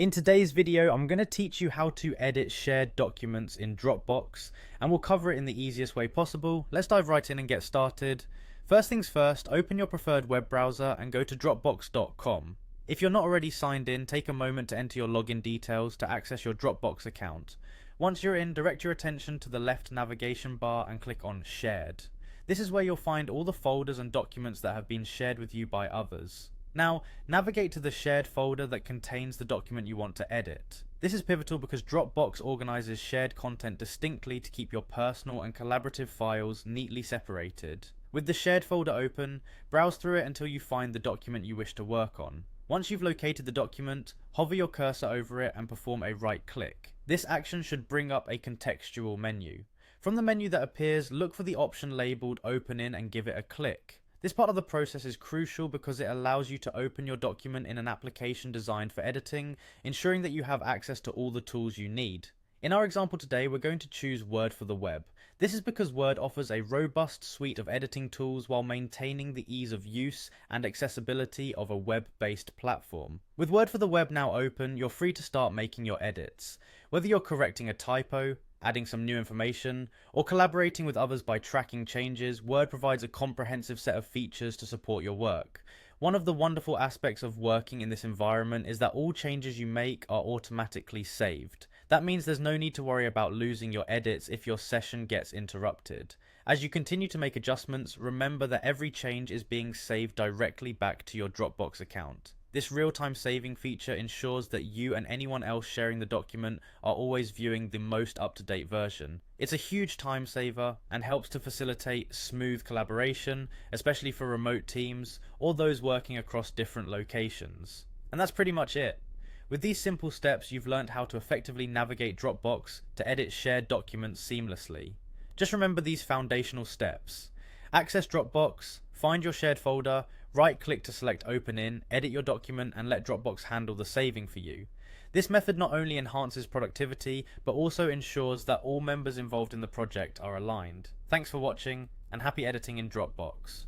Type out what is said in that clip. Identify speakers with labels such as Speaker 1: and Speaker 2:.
Speaker 1: In today's video, I'm going to teach you how to edit shared documents in Dropbox, and we'll cover it in the easiest way possible. Let's dive right in and get started. First things first, open your preferred web browser and go to dropbox.com. If you're not already signed in, take a moment to enter your login details to access your Dropbox account. Once you're in, direct your attention to the left navigation bar and click on Shared. This is where you'll find all the folders and documents that have been shared with you by others. Now, navigate to the shared folder that contains the document you want to edit. This is pivotal because Dropbox organizes shared content distinctly to keep your personal and collaborative files neatly separated. With the shared folder open, browse through it until you find the document you wish to work on. Once you've located the document, hover your cursor over it and perform a right click. This action should bring up a contextual menu. From the menu that appears, look for the option labeled Open In and give it a click. This part of the process is crucial because it allows you to open your document in an application designed for editing, ensuring that you have access to all the tools you need. In our example today, we're going to choose Word for the web. This is because Word offers a robust suite of editing tools while maintaining the ease of use and accessibility of a web-based platform. With Word for the web now open, you're free to start making your edits. Whether you're correcting a typo, adding some new information, or collaborating with others by tracking changes, Word provides a comprehensive set of features to support your work. One of the wonderful aspects of working in this environment is that all changes you make are automatically saved. That means there's no need to worry about losing your edits if your session gets interrupted. As you continue to make adjustments, remember that every change is being saved directly back to your Dropbox account. This real-time saving feature ensures that you and anyone else sharing the document are always viewing the most up-to-date version. It's a huge time saver and helps to facilitate smooth collaboration, especially for remote teams or those working across different locations. And that's pretty much it. With these simple steps, you've learned how to effectively navigate Dropbox to edit shared documents seamlessly. Just remember these foundational steps. Access Dropbox, find your shared folder, right-click to select Open In, edit your document, and let Dropbox handle the saving for you. This method not only enhances productivity, but also ensures that all members involved in the project are aligned. Thanks for watching, and happy editing in Dropbox.